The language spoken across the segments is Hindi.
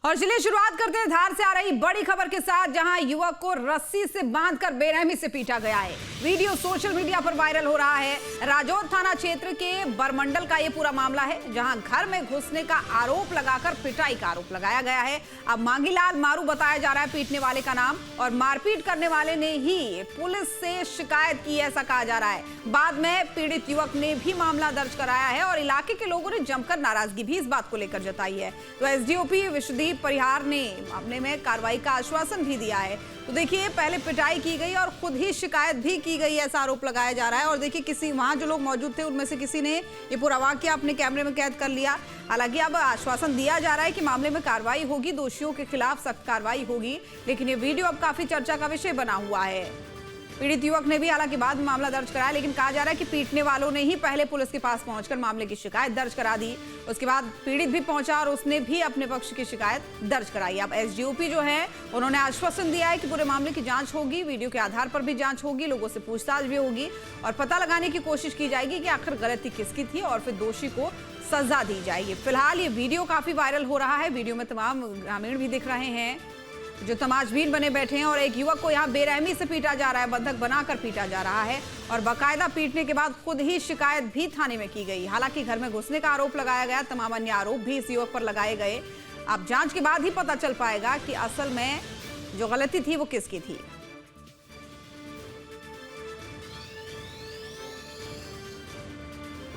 और चलिए शुरुआत करते हैं धार से आ रही बड़ी खबर के साथ, जहां युवक को रस्सी से बांधकर बेरहमी से पीटा गया है। वीडियो सोशल मीडिया पर वायरल हो रहा है। राजौर थाना क्षेत्र के बरमंडल का यह पूरा मामला है, जहां घर में घुसने का आरोप लगाकर पिटाई का आरोप लगाया गया है। अब मांगीलाल मारू बताया जा रहा है पीटने वाले का नाम, और मारपीट करने वाले ने ही पुलिस से शिकायत की, ऐसा कहा जा रहा है। बाद में पीड़ित युवक ने भी मामला दर्ज कराया है और इलाके के लोगों ने जमकर नाराजगी भी इस बात को लेकर जताई है। तो एसडीओपी विश्वदीप परिहार ने मामले में कार्रवाई का आश्वासन भी दिया है। तो देखिए, पहले पिटाई की गई और खुद ही शिकायत भी की गई, ऐसा आरोप लगाया जा रहा है। और देखिए, किसी वहां जो लोग मौजूद थे उनमें से किसी ने ये पूरा वाकया अपने कैमरे में कैद कर लिया। हालांकि अब आश्वासन दिया जा रहा है कि मामले में कार्रवाई होगी, दोषियों के खिलाफ सख्त कार्रवाई होगी। लेकिन ये वीडियो अब काफी चर्चा का विषय बना हुआ है। पीड़ित युवक ने भी हालांकि बाद में मामला दर्ज कराया, लेकिन कहा जा रहा है कि पीटने वालों ने ही पहले पुलिस के पास पहुंचकर मामले की शिकायत दर्ज करा दी। उसके बाद पीड़ित भी पहुंचा और उसने भी अपने पक्ष की शिकायत दर्ज कराई। अब एसडीओपी जो है उन्होंने आश्वासन दिया है कि पूरे मामले की जांच होगी, वीडियो के आधार पर भी जांच होगी, लोगों से पूछताछ भी होगी और पता लगाने की कोशिश की जाएगी कि आखिर गलती किसकी थी और फिर दोषी को सजा दी जाएगी। फिलहाल ये वीडियो काफी वायरल हो रहा है। वीडियो में तमाम ग्रामीण भी दिख रहे हैं जो तमाशबीन बने बैठे हैं, और एक युवक को यहाँ बेरहमी से पीटा जा रहा है, बंधक बनाकर पीटा जा रहा है। और बाकायदा पीटने के बाद खुद ही शिकायत भी थाने में की गई। हालांकि घर में घुसने का आरोप लगाया गया, तमाम अन्य आरोप भी इस युवक पर लगाए गए। अब जांच के बाद ही पता चल पाएगा कि असल में जो गलती थी वो किसकी थी।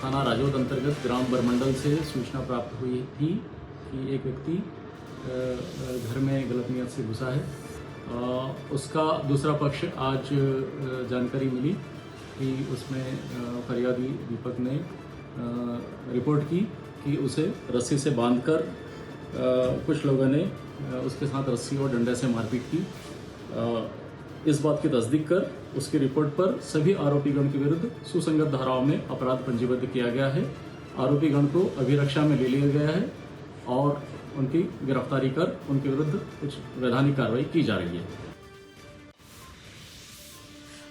थाना राजौर अंतर्गत ग्राम बरमंडल से सूचना प्राप्त हुई थी कि एक व्यक्ति घर में गलत नियत से घुसा है। उसका दूसरा पक्ष आज जानकारी मिली कि उसमें फरियादी दीपक ने रिपोर्ट की कि उसे रस्सी से बांधकर कुछ लोगों ने उसके साथ रस्सी और डंडे से मारपीट की। इस बात की तस्दीक कर उसकी रिपोर्ट पर सभी आरोपीगण के विरुद्ध सुसंगत धाराओं में अपराध पंजीबद्ध किया गया है। आरोपीगण को अभिरक्षा में ले लिया गया है और उनकी गिरफ्तारी कर उनके विरुद्ध कुछ वैधानिक कार्रवाई की जा रही है।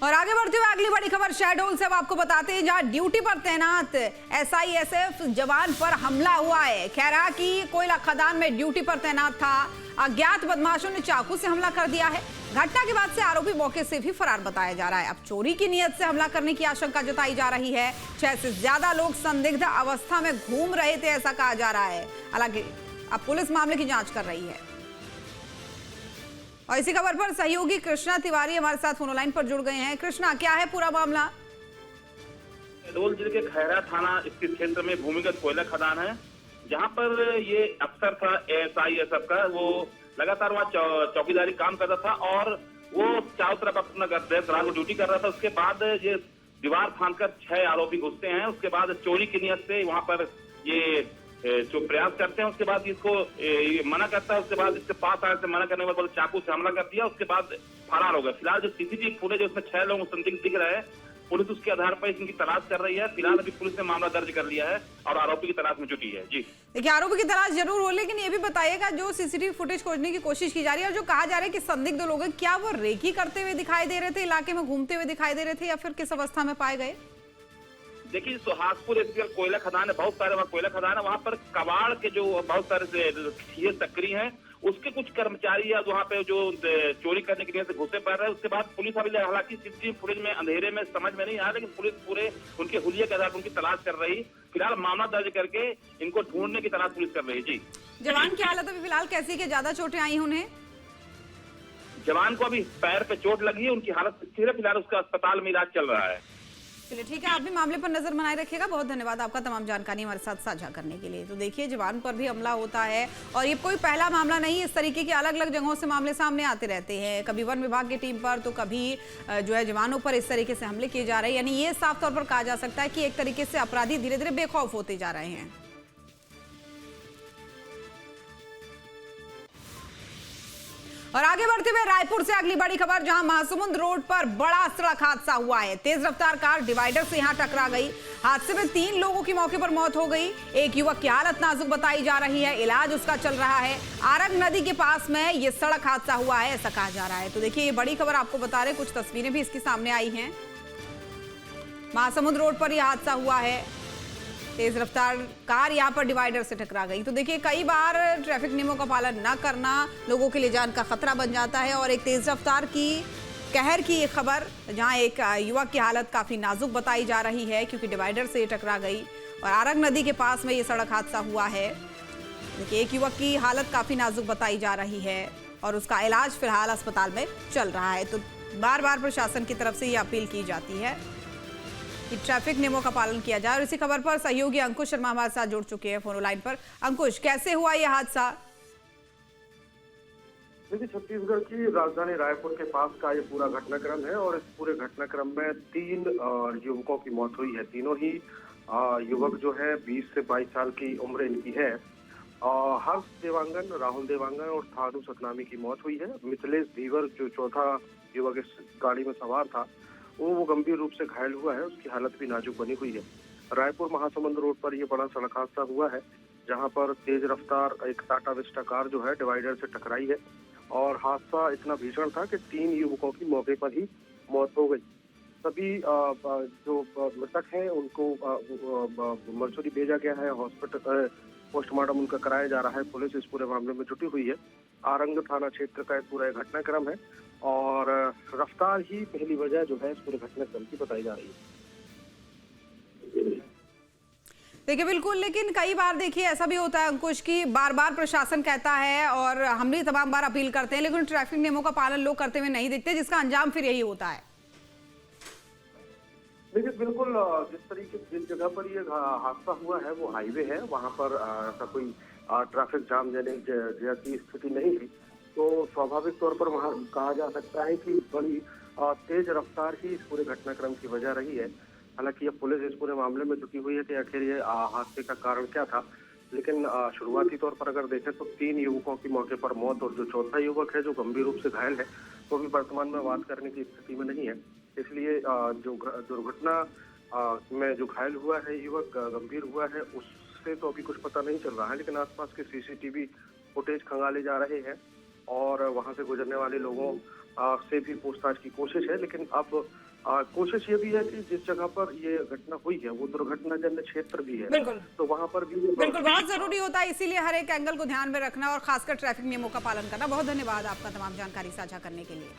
और आगे बढ़ते हुए अगली बड़ी खबर शहडोल से अब आपको बताते हैं, जहां ड्यूटी पर तैनात SISF जवान पर हमला हुआ है। खैरा की कोयला खदान में ड्यूटी पर तैनात था, अज्ञात बदमाशों ने चाकू से हमला कर दिया है। घटना के बाद से आरोपी मौके से भी फरार बताया जा रहा है। अब चोरी की नियत से हमला करने की आशंका जताई जा रही है। 6 से ज्यादा लोग संदिग्ध अवस्था में घूम रहे थे, ऐसा कहा जा रहा है। हालांकि अब पुलिस मामले की जांच कर रही है। और इसी खबर पर सहयोगी कृष्णा तिवारी हमारे साथ फोन लाइन पर जुड़ गए हैं। कृष्णा, क्या है पूरा मामला? शहडोल जिले के खैरा थाना स्थित क्षेत्र में भूमिगत कोयला खदान है, जहां पर ये अफसर था SISF का। वो लगातार वहाँ चौकीदारी काम करता था और वो चारों तरफ अपना ड्यूटी कर रहा था। उसके बाद ये दीवार फांदकर 6 आरोपी घुसते हैं। उसके बाद चोरी की नियत से वहां पर ये जो प्रयास करते हैं, उसके बाद इसको मना करता है। उसके बाद इसके पास आने से मना करने के बाद चाकू से हमला कर दिया। उसके बाद फरार हो गए। फिलहाल जो CCTV फुटेज है उसमें 6 लोग संदिग्ध दिख रहे हैं। पुलिस उसके आधार पर इनकी तलाश कर रही है। फिलहाल अभी पुलिस ने मामला दर्ज कर लिया है और आरोपी की तलाश में जुटी है। जी देखिए, आरोपी की तलाश जरूर हो, लेकिन ये भी बताइएगा, जो CCTV फुटेज खोजने की कोशिश की जा रही है और जो कहा जा रहा है कि संदिग्ध लोग हैं, क्या वो रेकी करते हुए दिखाई दे रहे थे, इलाके में घूमते हुए दिखाई दे रहे थे, या फिर किस अवस्था में पाए गए? देखिए, सुहागपुर कोयला खदान है, बहुत सारे वहाँ कोयला खदान है। वहाँ पर कबाड़ के जो बहुत सारे सक्रिय हैं, उसके कुछ कर्मचारी या वहाँ पे जो चोरी करने के लिए से घुसे पड़ रहे हैं। उसके बाद पुलिस अभी हालांकि CCTV फुटेज में अंधेरे में समझ में नहीं आया, लेकिन पुलिस पूरे उनके हुलिये के आधार पर उनकी तलाश कर रही। फिलहाल मामला दर्ज करके इनको ढूंढने की तलाश पुलिस कर रही है। जी, जवान की हालत अभी फिलहाल कैसी है? ज्यादा चोटें आई उन्हें? जवान को अभी पैर पे चोट लगी है, उनकी हालत स्थिर है। फिलहाल उसका अस्पताल में इलाज चल रहा है। चलिए ठीक है, आप भी मामले पर नजर बनाए रखिएगा। बहुत धन्यवाद आपका तमाम जानकारी हमारे साथ साझा करने के लिए। तो देखिए, जवान पर भी हमला होता है और ये कोई पहला मामला नहीं। इस तरीके के अलग अलग जगहों से मामले सामने आते रहते हैं। कभी वन विभाग की टीम पर, तो कभी जो है जवानों पर इस तरीके से हमले किए जा रहे हैं। यानी ये साफ तौर पर कहा जा सकता है कि एक तरीके से अपराधी धीरे धीरे बेखौफ होते जा रहे हैं। और आगे बढ़ते हुए रायपुर से अगली बड़ी खबर, जहां महासमुंद रोड पर बड़ा सड़क हादसा हुआ है। तेज रफ्तार कार डिवाइडर से यहां टकरा गई। हादसे में 3 लोगों की मौके पर मौत हो गई। एक युवक की हालत नाजुक बताई जा रही है, इलाज उसका चल रहा है। आरंग नदी के पास में यह सड़क हादसा हुआ है, ऐसा कहा जा रहा है। तो देखिए, ये बड़ी खबर आपको बता रहे, कुछ तस्वीरें भी इसकी सामने आई हैं। महासमुंद रोड पर यह हादसा हुआ है। तेज रफ्तार कार यहाँ पर डिवाइडर से टकरा गई। तो देखिए, कई बार ट्रैफिक नियमों का पालन न करना लोगों के लिए जान का खतरा बन जाता है। और एक तेज रफ्तार की कहर की ये खबर, जहां एक युवक की हालत काफी नाजुक बताई जा रही है क्योंकि डिवाइडर से टकरा गई और आरंग नदी के पास में ये सड़क हादसा हुआ है। देखिए, एक युवक की हालत काफी नाजुक बताई जा रही है और उसका इलाज फिलहाल अस्पताल में चल रहा है। तो बार बार प्रशासन की तरफ से ये अपील की जाती है कि ट्रैफिक नियमों का पालन किया जाए। और इसी खबर पर सहयोगी अंकुश शर्मा हमारे साथ जुड़ चुके हैं फोन लाइन पर। अंकुश, कैसे हुआ ये हादसा? देखिए, छत्तीसगढ़ की राजधानी रायपुर के पास का ये पूरा घटनाक्रम है और इस पूरे घटनाक्रम में 3 युवकों की मौत हुई है। तीनों ही युवक जो है 20 से 22 साल की उम्र इनकी है। हर्ष देवांगन, राहुल देवांगन और थारू सतनामी की मौत हुई है। मिथिलेश धीवर जो चौथा युवक इस गाड़ी में सवार था, वो गंभीर रूप से घायल हुआ है। उसकी हालत भी नाजुक बनी हुई है। रायपुर महासमुंद रोड पर यह बड़ा सड़क हादसा हुआ है, जहां पर तेज रफ्तार एक टाटा विस्टा कार जो है डिवाइडर से टकराई है और हादसा इतना भीषण था कि 3 युवकों की मौके पर ही मौत हो गई। सभी जो मृतक हैं उनको मरचुरी भेजा गया है। हॉस्पिटल पोस्टमार्टम उनका कराया जा रहा है। पुलिस इस पूरे मामले में जुटी हुई है। आरंग थाना क्षेत्र का पूरा घटनाक्रम है और रफ्तार ही पहली वजह जो है इस पूरे घटनाक्रम की बताई जा रही है। देखिए, बिल्कुल, लेकिन कई बार देखिए ऐसा भी होता है अंकुश की बार बार प्रशासन कहता है और हम भी तमाम बार अपील करते हैं, लेकिन ट्रैफिक नियमों का पालन लोग करते हुए नहीं दिखते, जिसका अंजाम फिर यही होता है। देखिए, बिल्कुल, जिस जगह पर ये हादसा हुआ है वो हाईवे है। वहाँ पर ऐसा कोई ट्रैफिक जाम जैसी स्थिति नहीं थी, तो स्वाभाविक तौर पर वहाँ कहा जा सकता है कि बड़ी तेज रफ्तार ही इस पूरे घटनाक्रम की वजह रही है। हालांकि अब पुलिस इस पूरे मामले में जुटी हुई है कि आखिर ये हादसे का कारण क्या था, लेकिन शुरुआती तौर पर अगर देखें तो 3 युवकों की मौके पर मौत और जो चौथा युवक है जो गंभीर रूप से घायल है वो भी वर्तमान में बात करने की स्थिति में नहीं है। इसलिए जो दुर्घटना में जो घायल हुआ है युवक गंभीर हुआ है उससे तो अभी कुछ पता नहीं चल रहा है, लेकिन आसपास के CCTV फुटेज खंगाले जा रहे हैं और वहां से गुजरने वाले लोगों से भी पूछताछ की कोशिश है। लेकिन अब कोशिश ये भी है कि जिस जगह पर ये घटना हुई है वो दुर्घटनाजन्य क्षेत्र भी है, बिल्कुल, तो वहां पर भी बिल्कुल बहुत जरूरी होता है। इसीलिए हर एक एंगल को ध्यान में रखना और खासकर ट्रैफिक नियमों का पालन करना। बहुत धन्यवाद आपका तमाम जानकारी साझा करने के लिए।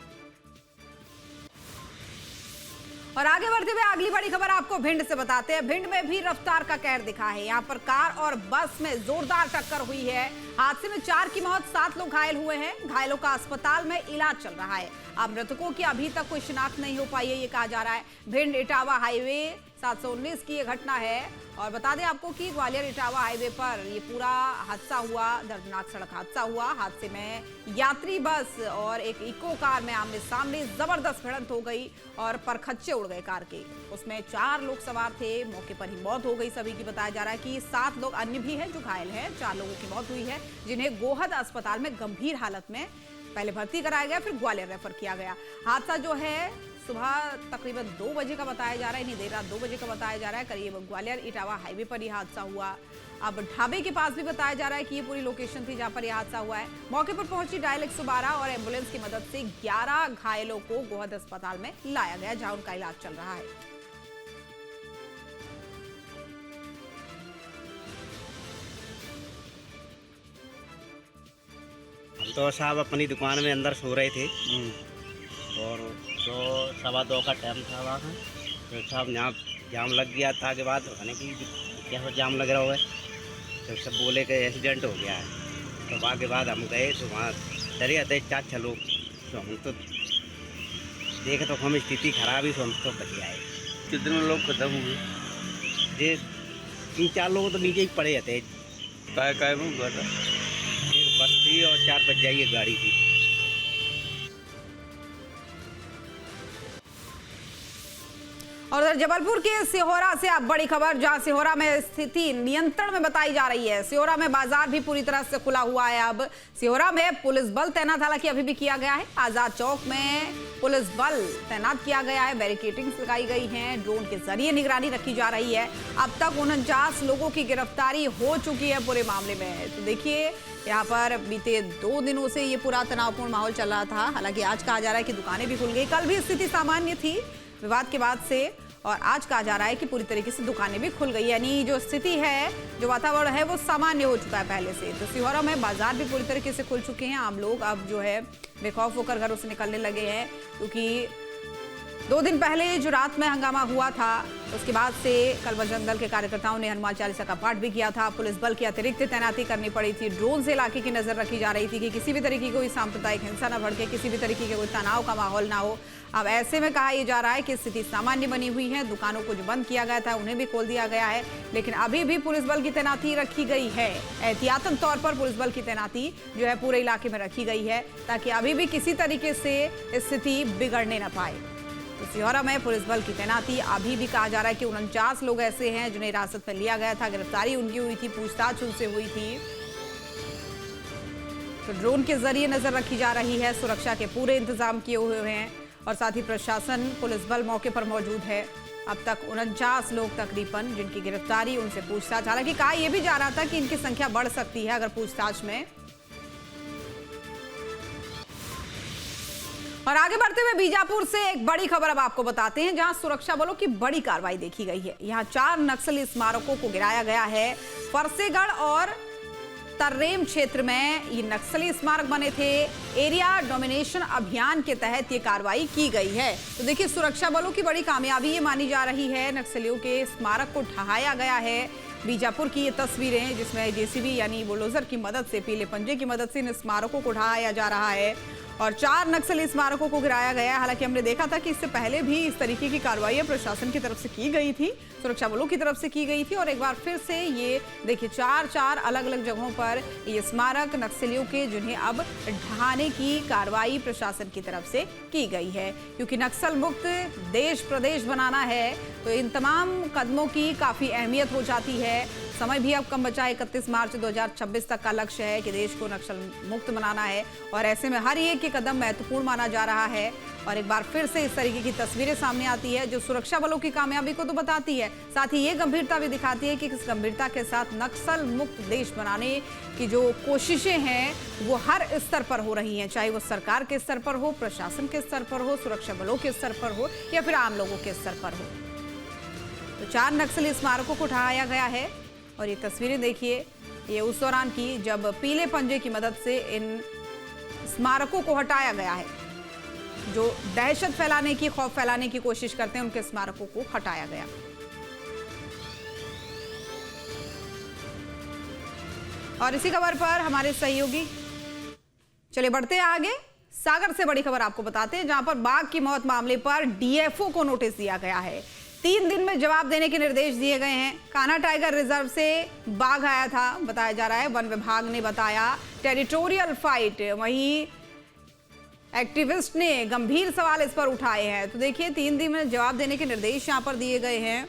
और आगे बढ़ते हुए अगली बड़ी खबर आपको भिंड से बताते हैं। भिंड में भी रफ्तार का कहर दिखा है। यहाँ पर कार और बस में जोरदार टक्कर हुई है। हादसे में 4 की मौत, 7 लोग घायल हुए हैं। घायलों का अस्पताल में इलाज चल रहा है। अब मृतकों की अभी तक कोई शिनाख्त नहीं हो पाई है, ये कहा जा रहा है। भिंड इटावा हाईवे 719 की ये घटना है और बता दें आपको कि ग्वालियर इटावा हाईवे पर ये पूरा हादसा हुआ, दर्दनाक सड़क हादसा हुआ। हादसे में यात्री बस और एक इको कार में आमने सामने जबरदस्त भिड़ंत हो गई और परखच्चे उड़ गए कार के। उसमें 4 लोग सवार थे, मौके पर ही मौत हो गई सभी की। बताया जा रहा है कि 7 लोग अन्य भी हैं जो घायल हैं। 4 लोगों की मौत हुई है, जिन्हें गोहद अस्पताल में गंभीर हालत में पहले भर्ती कराया गया, फिर ग्वालियर रेफर किया गया। हादसा जो है सुबह तकरीबन 2 बजे का बताया जा रहा है, नहीं देर रात 2 बजे का बताया जा रहा है। करीब ग्वालियर इटावा हाईवे पर यह हादसा हुआ। अब ढाबे के पास भी बताया जा रहा है कि ये पूरी लोकेशन थी जहां पर यह हादसा हुआ है। मौके पर पहुंची डायल 112 और एम्बुलेंस की मदद से 11 घायलों को गोहद अस्पताल में लाया गया, जहां उनका इलाज चल रहा है। हम तो साहब अपनी दुकान में अंदर सो रहे थे और तो 2:15 का टाइम था वहाँ। तो साहब यहाँ जाम लग गया था के बाद खाने की क्या जाम लग रहा हुआ है, तो सब बोले कि एक्सीडेंट हो गया है। तो वहाँ के बाद हम गए तो वहाँ चले आते 4 लोग, तो हम तो देखे तो हम स्थिति खराब ही, तो हम तो बच गए। कितने लोग खत्म हुए? ये 3-4 लोग तो नीचे ही पड़े जाते। काय में हुआ था? एक बस थी और 4 बज जाइए गाड़ी थी। और उधर जबलपुर के सिहोरा से अब बड़ी खबर, जहां सिहोरा में स्थिति नियंत्रण में बताई जा रही है। सिहोरा में बाजार भी पूरी तरह से खुला हुआ है। अब सिहोरा में पुलिस बल तैनात हालांकि अभी भी किया गया है। आजाद चौक में पुलिस बल तैनात किया गया है, बैरिकेडिंग्स लगाई गई हैं, ड्रोन के जरिए निगरानी रखी जा रही है। अब तक 49 लोगों की गिरफ्तारी हो चुकी है पूरे मामले में। तो देखिए, यहाँ पर बीते 2 दिनों से ये पूरा तनावपूर्ण माहौल चल रहा था। हालांकि आज कहा जा रहा है कि दुकानें भी खुल गई। कल भी स्थिति सामान्य थी विवाद के बाद से, और आज कहा जा रहा है कि पूरी तरीके से दुकानें भी खुल गई, यानी जो स्थिति है, जो वातावरण है वो सामान्य हो चुका है पहले से। तो सिहोरा में बाजार भी पूरी तरीके से खुल चुके हैं। आम लोग अब जो है बेखौफ होकर घरों से निकलने लगे हैं, क्योंकि 2 दिन पहले जो रात में हंगामा हुआ था उसके बाद से कल बजरंग दल के कार्यकर्ताओं ने हनुमान चालीसा का पाठ भी किया था। पुलिस बल की अतिरिक्त तैनाती करनी पड़ी थी। ड्रोन से इलाके की नजर रखी जा रही थी कि किसी भी तरीके की कोई सांप्रदायिक हिंसा न भड़के, किसी भी तरीके के कोई तनाव का माहौल ना हो। अब ऐसे में कहा यह जा रहा है कि स्थिति सामान्य बनी हुई है। दुकानों को जो बंद किया गया था उन्हें भी खोल दिया गया है, लेकिन अभी भी पुलिस बल की तैनाती रखी गई है। एहतियातन तौर पर पुलिस बल की तैनाती जो है पूरे इलाके में रखी गई है, ताकि अभी भी किसी तरीके से स्थिति बिगड़ने न पाए। तो सिहोरा में पुलिस बल की तैनाती। अभी भी कहा जा रहा है कि 49 लोग ऐसे हैं जिन्हें हिरासत में लिया गया था, गिरफ्तारी उनकी हुई थी, पूछताछ उनसे हुई थी। तो ड्रोन के जरिए नजर रखी जा रही है, सुरक्षा के पूरे इंतजाम किए हुए हैं और साथ ही प्रशासन, पुलिस बल मौके पर मौजूद है। अब तक 49 लोग तकरीबन जिनकी गिरफ्तारी, उनसे पूछताछ। हालांकि कहा यह भी जा रहा था कि इनकी संख्या बढ़ सकती है अगर पूछताछ में। और आगे बढ़ते हुए बीजापुर से एक बड़ी खबर अब आपको बताते हैं, जहां सुरक्षा बलों की बड़ी कार्रवाई देखी गई है। यहां 4 नक्सली स्मारकों को गिराया गया है। फरसेगढ़ और तर्रेम क्षेत्र में ये नक्सली स्मारक बने थे। एरिया डोमिनेशन अभियान के तहत ये कार्रवाई की गई है। तो देखिए, सुरक्षा बलों की बड़ी कामयाबी ये मानी जा रही है। नक्सलियों के स्मारक को ढहाया गया है। बीजापुर की ये तस्वीरें जिसमें जेसीबी यानी बुलडोजर की मदद से, पीले पंजे की मदद से इन स्मारकों को ढहाया जा रहा है और 4 नक्सली स्मारकों को गिराया गया है। हालांकि हमने देखा था कि इससे पहले भी इस तरीके की कार्रवाई प्रशासन की तरफ से की गई थी, सुरक्षा बलों की तरफ से की गई थी। और एक बार फिर से ये देखिए 4 अलग अलग जगहों पर ये स्मारक नक्सलियों के, जिन्हें अब ढहाने की कार्रवाई प्रशासन की तरफ से की गई है। क्योंकि नक्सल मुक्त देश प्रदेश बनाना है, तो इन तमाम कदमों की काफ़ी अहमियत हो जाती है। समय भी अब कम बचा है। 31 मार्च 2026 तक का लक्ष्य है कि देश को नक्सल मुक्त बनाना है और ऐसे में हर एक कदम महत्वपूर्ण माना जा रहा है। और एक बार फिर से इस तरीके की तस्वीरें सामने आती है, जो सुरक्षा बलों की कामयाबी को तो बताती है, साथ ही ये गंभीरता भी दिखाती है कि किस गंभीरता के साथ नक्सल मुक्त देश बनाने की जो कोशिशें हैं वो हर स्तर पर हो रही हैं, चाहे वो सरकार के स्तर पर हो, प्रशासन के स्तर पर हो, सुरक्षा बलों के स्तर पर हो या फिर आम लोगों के स्तर पर हो। तो 4 नक्सली स्मारकों को ढहाया गया है और ये तस्वीरें देखिए, ये उस दौरान की जब पीले पंजे की मदद से इन स्मारकों को हटाया गया है। जो दहशत फैलाने की, खौफ फैलाने की कोशिश करते हैं, उनके स्मारकों को हटाया गया। और इसी खबर पर हमारे सहयोगी, चलिए बढ़ते हैं आगे। सागर से बड़ी खबर आपको बताते हैं, जहां पर बाघ की मौत मामले पर डीएफओ को नोटिस दिया गया है। 3 दिन में जवाब देने के निर्देश दिए गए हैं। कान्हा टाइगर रिजर्व से बाघ आया था, बताया जा रहा है। वन विभाग ने बताया टेरिटोरियल फाइट, वहीं एक्टिविस्ट ने गंभीर सवाल इस पर उठाए हैं। तो देखिए, 3 दिन में जवाब देने के निर्देश यहां पर दिए गए हैं।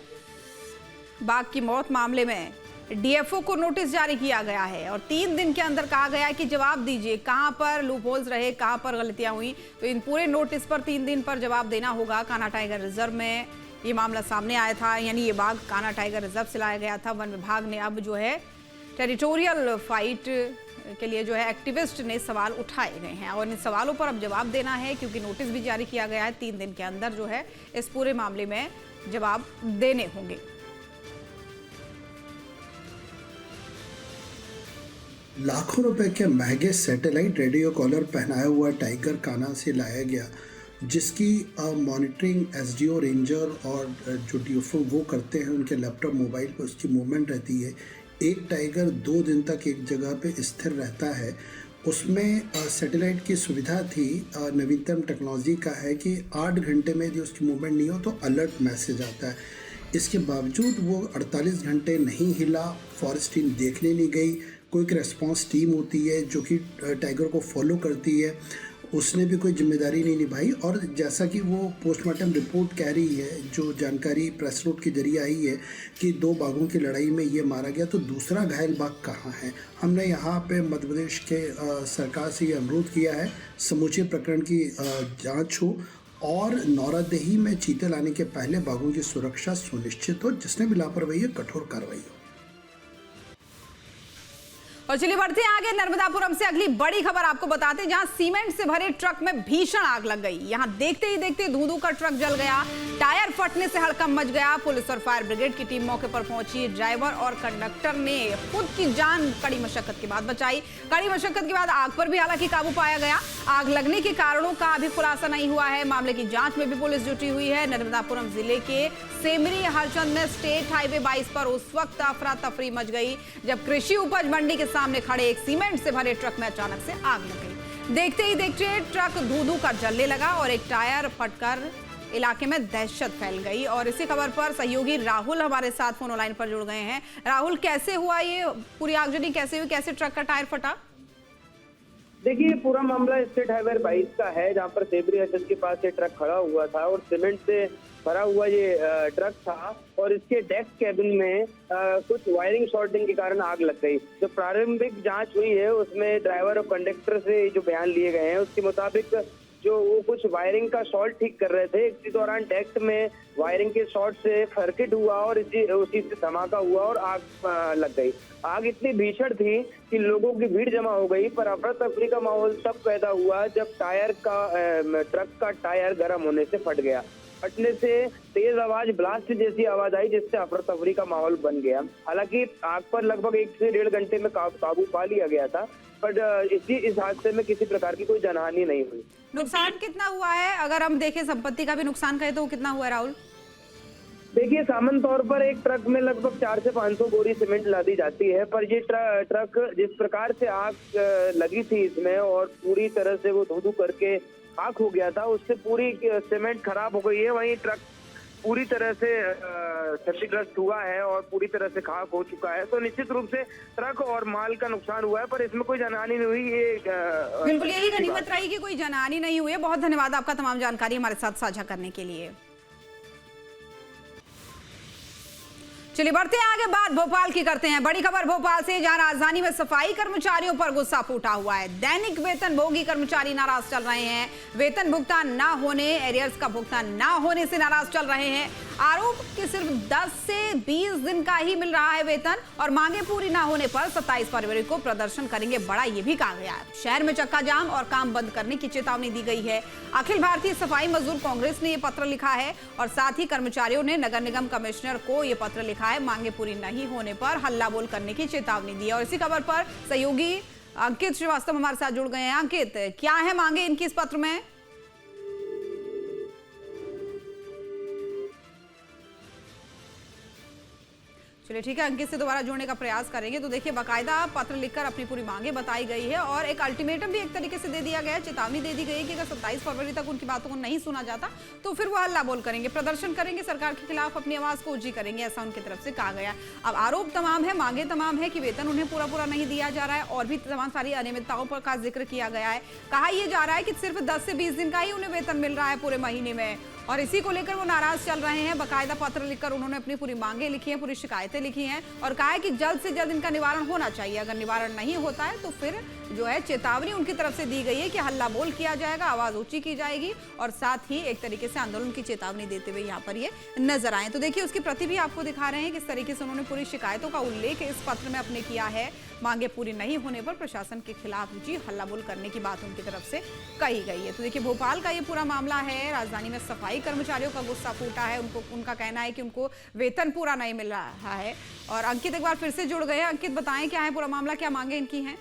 बाघ की मौत मामले में डीएफओ को नोटिस जारी किया गया है और 3 दिन के अंदर कहा गया है कि जवाब दीजिए, कहां पर लूप होल्स रहे, कहां पर गलतियां हुई। तो इन पूरे नोटिस पर 3 दिन पर जवाब देना होगा। कान्हा टाइगर रिजर्व में ये मामला सामने आया था, यानी ये बाघ कान्हा टाइगर रिजर्व से लाया गया था। वन विभाग ने अब जो है टेरिटोरियल फाइट के लिए जो है एक्टिविस्ट ने सवाल उठाए गए हैं और इन सवालों पर अब जवाब देना है, क्योंकि नोटिस भी जारी किया गया है। 3 दिन के अंदर जो है इस पूरे मामले में जवाब देने होंगे। लाखों रुपए के महंगे सैटेलाइट रेडियो कॉलर पहनाया हुआ टाइगर कान्हा से लाया गया, जिसकी मॉनिटरिंग एसडीओ रेंजर और जो डीएफओ वो करते हैं, उनके लैपटॉप मोबाइल पर उसकी मूवमेंट रहती है। एक टाइगर 2 दिन तक एक जगह पे स्थिर रहता है। उसमें सैटेलाइट की सुविधा थी, नवीनतम टेक्नोलॉजी का है कि 8 घंटे में यदि उसकी मूवमेंट नहीं हो तो अलर्ट मैसेज आता है। इसके बावजूद वो 48 घंटे नहीं हिला, फॉरेस्ट टीम देखने नहीं गई। क्विक रेस्पॉन्स टीम होती है जो कि टाइगर को फॉलो करती है, उसने भी कोई जिम्मेदारी नहीं निभाई। और जैसा कि वो पोस्टमार्टम रिपोर्ट कह रही है, जो जानकारी प्रेस नोट के जरिए आई है कि 2 बाघों की लड़ाई में ये मारा गया, तो दूसरा घायल बाघ कहाँ है। हमने यहाँ पे मध्य प्रदेश के सरकार से ये अनुरोध किया है समूचे प्रकरण की जांच हो और नौरादेही में चीते लाने के पहले बाघों की सुरक्षा सुनिश्चित हो, जिसने भी लापरवाही है कठोर कार्रवाई हो। और चलिए बढ़ते हैं आगे। नर्मदापुरम से अगली बड़ी खबर आपको बताते हैं, जहां सीमेंट से भरे ट्रक में भीषण आग लग गई। यहां देखते ही देखते धू-धू का ट्रक जल गया, टायर फटने से हड़कंप मच गया। पुलिस और फायर ब्रिगेड की टीम मौके पर पहुंची। ड्राइवर और कंडक्टर ने खुद की जान कड़ी मशक्कत के बाद बचाई। कड़ी मशक्कत के बाद आग पर भी हालांकि काबू पाया गया। आग लगने के कारणों का अभी खुलासा नहीं हुआ है। मामले की जांच में भी पुलिस जुटी हुई है। नर्मदापुरम जिले के सेमरी हरचंद में स्टेट हाईवे 22 पर उस वक्त अफरा तफरी मच गई जब कृषि उपज मंडी के सामने खड़े एक सीमेंट से भरे ट्रक में अचानक से आग लग गई। देखते ही देखते ट्रक धू-धू कर जलने लगा और एक टायर फटकर इलाके में दहशत फैल गई। और इसी खबर पर सहयोगी राहुल हमारे साथ फोन लाइन पर जुड़ गए हैं। राहुल, कैसे हुआ ये पूरी आगजनी, कैसे हुई, कैसे ट्रक का टायर फटा? देखिए, पूरा मामला स्टेट हाईवे 22 का है, जहां पर सेबरी हरचंद के पास ये ट्रक खड़ा हुआ था और सीमेंट से भरा हुआ ये ट्रक था और इसके डेस्क केबिन में कुछ वायरिंग शॉर्टिंग के कारण आग लग गई। जो प्रारंभिक जांच हुई है उसमें ड्राइवर और कंडक्टर से जो बयान लिए गए हैं उसके मुताबिक जो वो कुछ वायरिंग का शॉर्ट ठीक कर रहे थे, इसी दौरान डेस्क में वायरिंग के शॉर्ट से सर्किट हुआ और उसी से धमाका हुआ और आग लग गई। आग इतनी भीषण थी कि लोगों की भीड़ जमा हो गई, पर अफरा तफरी का माहौल तब पैदा हुआ जब ट्रक का टायर गर्म होने से फट गया। फटने से तेज आवाज, ब्लास्ट जैसी आवाज आई, जिससे अफरा तफरी का माहौल बन गया। हालांकि आग पर लगभग 1 से 1.5 घंटे में काबू पा लिया गया था, पर इस हादसे में किसी प्रकार की कोई जनहानि नहीं हुई। नुकसान कितना हुआ है? अगर हम देखें संपत्ति का भी नुकसान कहे तो कितना हुआ है राहुल? देखिए, सामान्य तौर पर एक ट्रक में लगभग 400 से 500 बोरी सीमेंट लादी जाती है, पर ये ट्रक जिस प्रकार से आग लगी थी इसमें और पूरी तरह से वो धू-धू करके खाक हो गया था, उससे पूरी सीमेंट खराब हो गई है। वहीं ट्रक पूरी तरह से क्षतिग्रस्त हुआ है और पूरी तरह से खाक हो चुका है। तो निश्चित रूप से ट्रक और माल का नुकसान हुआ है, पर इसमें कोई जनहानि नहीं हुई। ये बिल्कुल यही गनीमत रही कि कोई जनहानि नहीं हुई है। बहुत धन्यवाद आपका तमाम जानकारी हमारे साथ साझा करने के लिए। चलिए बढ़ते हैं आगे, बात भोपाल की करते हैं। बड़ी खबर भोपाल से, जहां राजधानी में सफाई कर्मचारियों पर गुस्सा फूटा हुआ है। दैनिक वेतन भोगी कर्मचारी नाराज चल रहे हैं। वेतन भुगतान ना होने, एरियर्स का भुगतान ना होने से नाराज चल रहे हैं। आरोप कि सिर्फ 10 से 20 दिन का ही मिल रहा है वेतन और मांगे पूरी ना होने पर 27 फरवरी को प्रदर्शन करेंगे बड़ा, ये भी कहा गया है। शहर में चक्का जाम और काम बंद करने की चेतावनी दी गई है। अखिल भारतीय सफाई मजदूर कांग्रेस ने ये पत्र लिखा है और साथ ही कर्मचारियों ने नगर निगम कमिश्नर को ये पत्र लिखा है। मांगे पूरी नहीं होने पर हल्ला बोल करने की चेतावनी दी है। और इसी खबर पर सहयोगी अंकित श्रीवास्तव हमारे साथ जुड़ गए हैं। अंकित, क्या है मांगे इनकी इस पत्र में? चलिए ठीक है, अंकित से दोबारा जुड़ने का प्रयास करेंगे। तो देखिए, बाकायदा पत्र लिखकर अपनी पूरी मांगे बताई गई है और एक अल्टीमेटम भी एक तरीके से दे दिया गया है। चेतावनी दे दी गई है कि अगर 27 फरवरी तक उनकी बातों को नहीं सुना जाता तो फिर वो हल्ला बोल करेंगे, प्रदर्शन करेंगे, सरकार के खिलाफ अपनी आवाज को ऊंची करेंगे, ऐसा उनकी तरफ से कहा गया। अब आरोप तमाम है, मांगे तमाम है कि वेतन उन्हें पूरा नहीं दिया जा रहा है और भी तमाम सारी अनियमितताओं पर का जिक्र किया गया है। कहा यह जा रहा है कि सिर्फ 10 से 20 दिन का ही उन्हें वेतन मिल रहा है पूरे महीने में और इसी को लेकर वो नाराज चल रहे हैं। बाकायदा पत्र लिखकर उन्होंने अपनी पूरी मांगे लिखी हैं, पूरी शिकायतें लिखी हैं और कहा है कि जल्द से जल्द इनका निवारण होना चाहिए। अगर निवारण नहीं होता है तो फिर जो है चेतावनी उनकी तरफ से दी गई है कि हल्ला बोल किया जाएगा, आवाज ऊंची की जाएगी और साथ ही एक तरीके से आंदोलन की चेतावनी देते हुए यहाँ पर ये नजर आए। तो देखिए, उसकी प्रति भी आपको दिखा रहे हैं किस तरीके से उन्होंने पूरी शिकायतों का उल्लेख इस पत्र में अपने किया है। मांगे पूरी नहीं होने पर प्रशासन के खिलाफ ऊंची हल्ला बोल करने की बात उनकी तरफ से कही गई है। तो देखिए, भोपाल का ये पूरा मामला है। राजधानी में सफाई कर्मचारियों का गुस्सा फूटा है। उनका कहना है कि उनको वेतन पूरा नहीं मिल रहा है। और अंकित एक बार फिर से जुड़ गए हैं। अंकित, बताएं क्या है पूरा मामला, क्या मांगे इनकी हैं?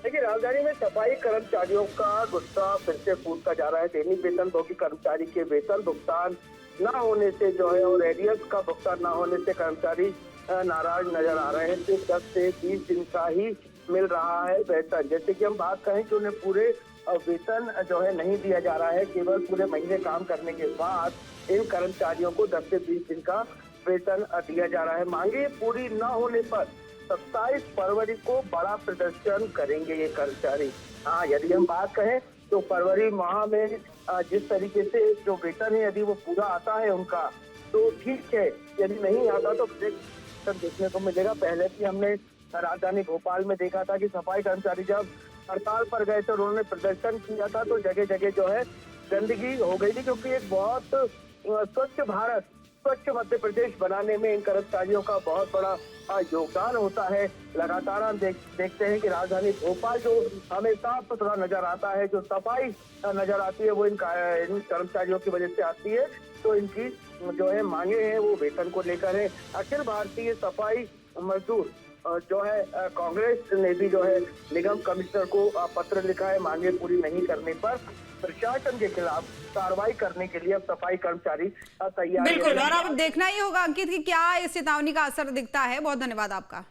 देखिए, राजधानी में सफाई कर्मचारियों का गुस्सा फिर से फूटता जा रहा है। दैनिक वेतन भोगी कर्मचारी के वेतन भुगतान न होने से जो है और एरियर्स का भुगतान न होने से कर्मचारी नाराज नजर आ रहे हैं। सिर्फ 10 से 20 दिन का ही मिल रहा है वेतन। जैसे कि हम बात करें कि उन्हें पूरे वेतन जो है नहीं दिया जा रहा है, केवल पूरे महीने काम करने के बाद इन कर्मचारियों को 10 से 20 दिन का वेतन दिया जा रहा है। मांगे पूरी न होने पर 27 फरवरी को बड़ा प्रदर्शन करेंगे ये कर्मचारी। हाँ, यदि हम बात करें तो फरवरी माह में जिस तरीके से जो वेतन है यदि वो पूरा आता है उनका तो ठीक है, यदि नहीं आता तो देखने को मिलेगा। पहले भी हमने राजधानी भोपाल में देखा था कि सफाई कर्मचारी जब हड़ताल पर गए थे और उन्होंने प्रदर्शन किया था तो जगह जगह जो है गंदगी हो गई थी, क्योंकि एक बहुत स्वच्छ भारत स्वच्छ मध्य प्रदेश बनाने में इन कर्मचारियों का बहुत बड़ा योगदान होता है। लगातार हम देखते हैं कि राजधानी भोपाल जो हमें साफ सुथरा नजर आता है, जो सफाई नजर आती है, वो इन कर्मचारियों की वजह से आती है। तो इनकी जो है मांगे हैं वो वेतन को लेकर है। अखिल भारतीय सफाई मजदूर जो है कांग्रेस ने भी जो है निगम कमिश्नर को पत्र लिखा है। मांगे पूरी नहीं करने पर प्रशासन के खिलाफ कार्रवाई करने के लिए अब सफाई कर्मचारी तैयार हैं। बिल्कुल, और अब देखना ही होगा अंकित कि क्या इस चेतावनी का असर दिखता है। बहुत धन्यवाद आपका।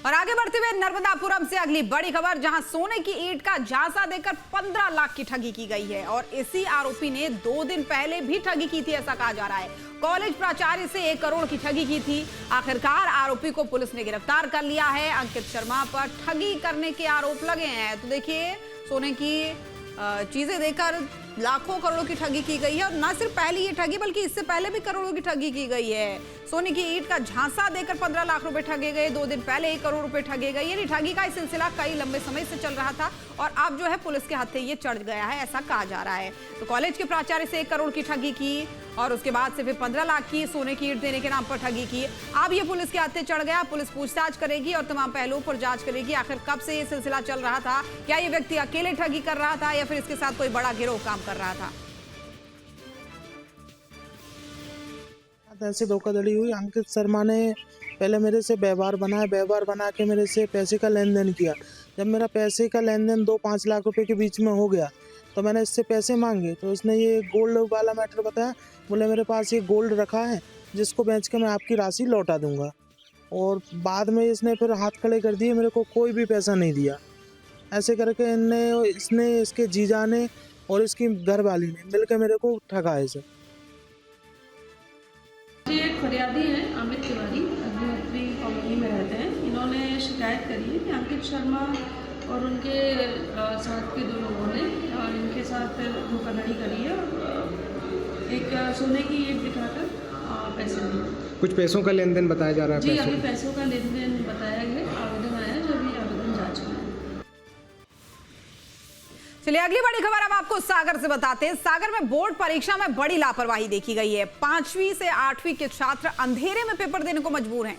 और आगे बढ़ते हुए नर्मदापुरम से अगली बड़ी खबर, जहां सोने की ईंट का झांसा देकर 15 लाख की ठगी की गई है और इसी आरोपी ने 2 दिन पहले भी ठगी की थी, ऐसा कहा जा रहा है। कॉलेज प्राचार्य से 1 करोड़ की ठगी की थी। आखिरकार आरोपी को पुलिस ने गिरफ्तार कर लिया है। अंकित शर्मा पर ठगी करने के आरोप लगे हैं। तो देखिए, सोने की चीजें देकर लाखों करोड़ों की ठगी की गई है और ना सिर्फ पहली ये ठगी बल्कि इससे पहले भी करोड़ों की ठगी की गई है। सोने की ईंट का झांसा देकर 15 लाख रुपए ठगे गए, 2 दिन पहले 1 करोड़ रुपए ठगे गए। यानी ठगी का सिलसिला कई लंबे समय से चल रहा था और अब जो है पुलिस के हाथे ये चढ़ गया है, ऐसा कहा जा रहा है। तो कॉलेज के प्राचार्य से 1 करोड़ की ठगी की और उसके बाद से फिर 15 लाख की सोने की ईंट देने के नाम पर ठगी की। अब ये पुलिस के हाथे चढ़ गया। पुलिस पूछताछ करेगी और तमाम पहलुओं पर जांच करेगी। आखिर कब से ये सिलसिला चल रहा था, क्या ये व्यक्ति अकेले ठगी कर रहा था या फिर इसके साथ कोई बड़ा गिरोह काम कर रहा था। ऐसे धोखाधड़ी हुई। अंकित शर्मा ने पहले मेरे से व्यवहार बना के मेरे से पैसे का लेन देन किया। जब मेरा पैसे का लेन देन 2-5 लाख रुपए के बीच में हो गया तो मैंने इससे पैसे मांगे तो इसने ये गोल्ड वाला मैटर बताया। बोले मेरे पास ये गोल्ड रखा है जिसको बेच के मैं आपकी राशि लौटा दूंगा। और बाद में इसने फिर हाथ खड़े कर दिए, मेरे को कोई भी पैसा नहीं दिया। ऐसे करके इसने इसके जीजा ने और इसकी घरवाली ने मिलकर मेरे को ठगा है सर। ये एक फरियादी हैं अमित तिवारी, अग्निहोत्री कॉलोनी में रहते हैं। इन्होंने शिकायत करी है कि अंकित शर्मा और उनके साथ के 2 लोगों ने इनके साथ धोखाधड़ी करी है और एक सोने की ईंट दिखाकर पैसे दिए। कुछ पैसों का लेन देन बताया जा रहा है। जी, अभी पैसों का लेन देन बताया गया। आवेदन आया जो अभी आवेदन जांच में है। चलिए अगली बड़ी खबर अब आपको सागर से बताते हैं। सागर में बोर्ड परीक्षा में बड़ी लापरवाही देखी गई है। 5वीं से 8वीं के छात्र अंधेरे में पेपर देने को मजबूर हैं।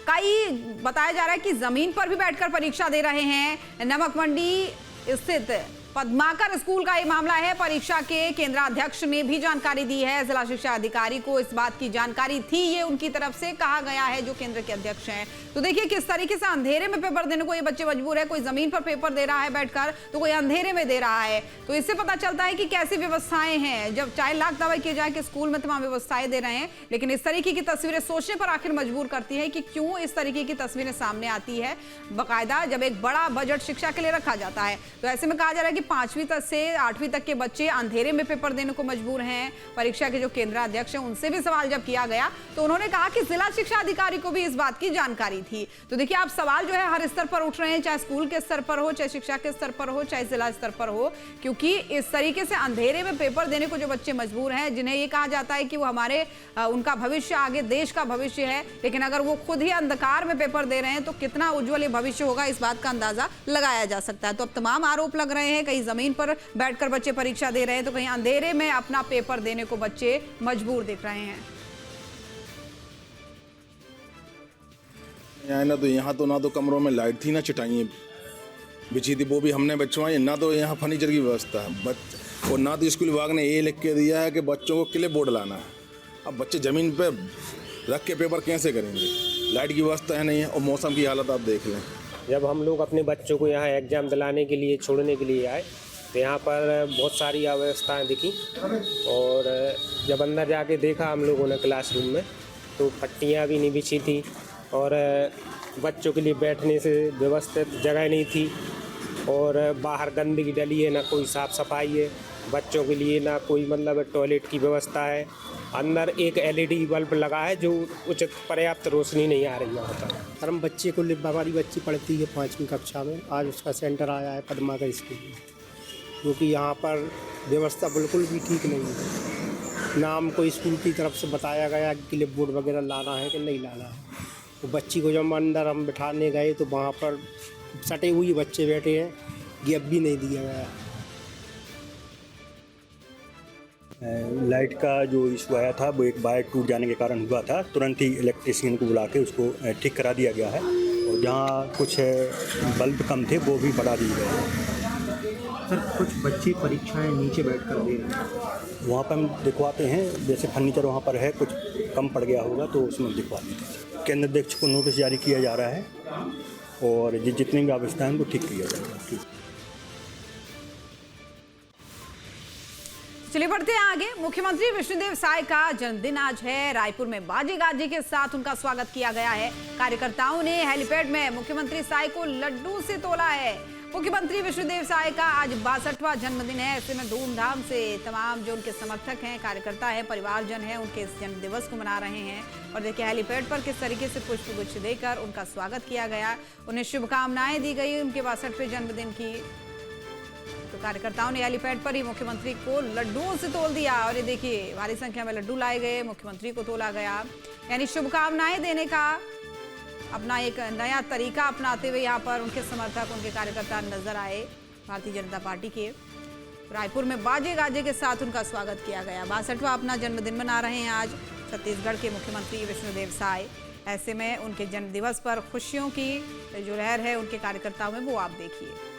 कई बताया जा रहा है कि जमीन पर भी बैठकर परीक्षा दे रहे हैं। नमक मंडी स्थित पद्माकर स्कूल का ये मामला है। परीक्षा के केंद्राध्यक्ष ने भी जानकारी दी है। जिला शिक्षा अधिकारी को इस बात की जानकारी थी, ये उनकी तरफ से कहा गया है, जो केंद्र के अध्यक्ष हैं। तो देखिए किस तरीके से अंधेरे में पेपर देने को ये बच्चे मजबूर है। कोई जमीन पर पेपर दे रहा है बैठकर तो कोई अंधेरे में दे रहा है। तो इससे पता चलता है कि कैसी व्यवस्थाएं हैं। जब चाहे लाख दावा किए जाए कि स्कूल में तमाम व्यवस्थाएं दे रहे हैं, लेकिन इस तरीके की तस्वीरें सोचने पर आखिर मजबूर करती है कि क्यों इस तरीके की तस्वीरें सामने आती है। बाकायदा जब एक बड़ा बजट शिक्षा के लिए रखा जाता है तो ऐसे में कहा जा रहा है कि 5वीं तक से 8वीं तक के बच्चे अंधेरे में पेपर देने को मजबूर हैं। परीक्षा के जो केंद्राध्यक्ष हैं उनसे भी सवाल जब किया गया तो उन्होंने कहा कि जिला शिक्षा अधिकारी को भी इस बात की जानकारी थी। तो देखिए आप सवाल जो है हर स्तर पर उठ रहे हैं, चाहे स्कूल के स्तर पर हो, चाहे शिक्षा के स्तर पर हो, चाहे जिला स्तर पर हो, क्योंकि इस तरीके से अंधेरे में पेपर देने को जो बच्चे मजबूर हैं, जिन्हें ये कहा जाता है कि वो हमारे उनका भविष्य आगे देश का भविष्य है, लेकिन अगर वो खुद ही अंधकार में पेपर दे रहे हैं तो कितना उज्जवल ये भविष्य होगा, इस बात का अंदाजा लगाया जा सकता है। तो अब तमाम आरोप लग रहे हैं, कहीं जमीन पर बैठकर बच्चे परीक्षा दे रहे हैं तो कहीं अंधेरे में अपना पेपर देने को बच्चे मजबूर दिख रहे हैं। यहाँ तो कमरों में लाइट थी ना चटाइयाँ बिछी थी, वो भी हमने बिछवाई। ना तो यहाँ फर्नीचर की व्यवस्था है और ना तो स्कूल विभाग ने ये लिख के दिया है कि बच्चों को क्लिप बोर्ड लाना है। अब बच्चे ज़मीन पे रख के पेपर कैसे करेंगे? लाइट की व्यवस्था है नहीं है और मौसम की हालत आप देख लें। जब हम लोग अपने बच्चों को यहाँ एग्ज़ाम दिलाने के लिए छोड़ने के लिए आए तो यहाँ पर बहुत सारी अव्यवस्थाएँ दिखी और जब अंदर जाके देखा हम लोगों ने क्लासरूम में तो पट्टियाँ भी नहीं बिछी थी और बच्चों के लिए बैठने से व्यवस्थित जगह नहीं थी और बाहर गंदगी डली है, ना कोई साफ़ सफाई है बच्चों के लिए, ना कोई मतलब टॉयलेट की व्यवस्था है। अंदर एक LED बल्ब लगा है जो उचित पर्याप्त रोशनी नहीं आ रही है। और हम बच्चे को हमारी बच्ची पढ़ती है 5वीं कक्षा में, आज उसका सेंटर आया है पद्माकर स्कूल में, क्योंकि यहाँ पर व्यवस्था बिल्कुल भी ठीक नहीं है। ना हमको स्कूल की तरफ से बताया गया कि क्लिप बोर्ड वगैरह लाना है कि नहीं लाना है। तो बच्ची को जब अंदर हम बिठाने गए तो वहाँ पर सटे हुए बच्चे बैठे हैं, गैप भी नहीं दिया गया। लाइट का जो इशू आया था वो एक वायर टूट जाने के कारण हुआ था। तुरंत ही इलेक्ट्रिशियन को बुला के उसको ठीक करा दिया गया है और जहाँ कुछ बल्ब कम थे वो भी बढ़ा दिए गए हैं। सर कुछ बच्चे परीक्षाएं नीचे बैठकर दे रहे हैं, वहाँ पर हम दिखवाते हैं, जैसे फर्नीचर वहाँ पर है कुछ कम पड़ गया होगा तो उसमें दिखवाते हैं। केंद्र अध्यक्ष को नोटिस जारी किया जा रहा है और जितनी भी अवस्था है उनको ठीक किया जाएगा। चलिए बढ़ते हैं आगे। मुख्यमंत्री विष्णुदेव साय का जन्मदिन आज है। रायपुर में बाजे गाजे के साथ उनका स्वागत किया गया है। कार्यकर्ताओं ने हेलीपैड में मुख्यमंत्री साय को लड्डू से तोला है। मुख्यमंत्री विष्णुदेव साय का आज 62वां जन्मदिन है। ऐसे में धूमधाम से तमाम जो उनके समर्थक हैं, कार्यकर्ता हैं, परिवारजन हैं, उनके इस जन्म दिवस को मना रहे हैं। और देखिए हेलीपैड पर किस तरीके से पुष्पगुच्छ देकर उनका स्वागत किया गया, उन्हें शुभकामनाएं दी गई उनके 62वें जन्मदिन की। तो कार्यकर्ताओं ने हेलीपैड पर ही मुख्यमंत्री को लड्डुओं से तोल दिया और ये देखिए भारी संख्या में लड्डू लाए गए, मुख्यमंत्री को तोला गया। यानी शुभकामनाएं देने का अपना एक नया तरीका अपनाते हुए यहाँ पर उनके समर्थक, उनके कार्यकर्ता नजर आए भारतीय जनता पार्टी के। रायपुर में बाजे गाजे के साथ उनका स्वागत किया गया। 62वां अपना जन्मदिन मना रहे हैं आज छत्तीसगढ़ के मुख्यमंत्री विष्णुदेव साय। ऐसे में उनके जन्म दिवस पर खुशियों की जो लहर है उनके कार्यकर्ताओं में, वो आप देखिए।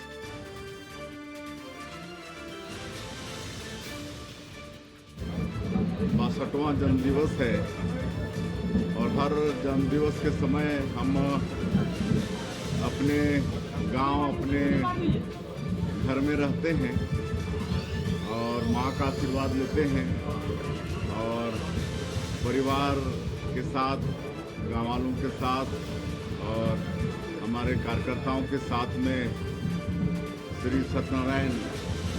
62वां जन्मदिवस है और हर जन्मदिवस के समय हम अपने गांव, अपने घर में रहते हैं और माँ का आशीर्वाद लेते हैं और परिवार के साथ, गाँव वालों के साथ और हमारे कार्यकर्ताओं के साथ में श्री सत्यनारायण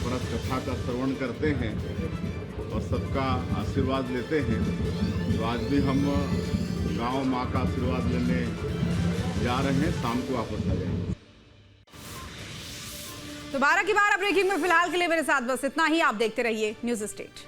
व्रत कथा का श्रवण करते हैं और सबका आशीर्वाद लेते हैं। तो आज भी हम गांव माँ का आशीर्वाद लेने जा रहे हैं, शाम को वापस आ जाएंगे। तो 12 की 12 ब्रेकिंग में फिलहाल के लिए मेरे साथ बस इतना ही। आप देखते रहिए न्यूज़ स्टेट।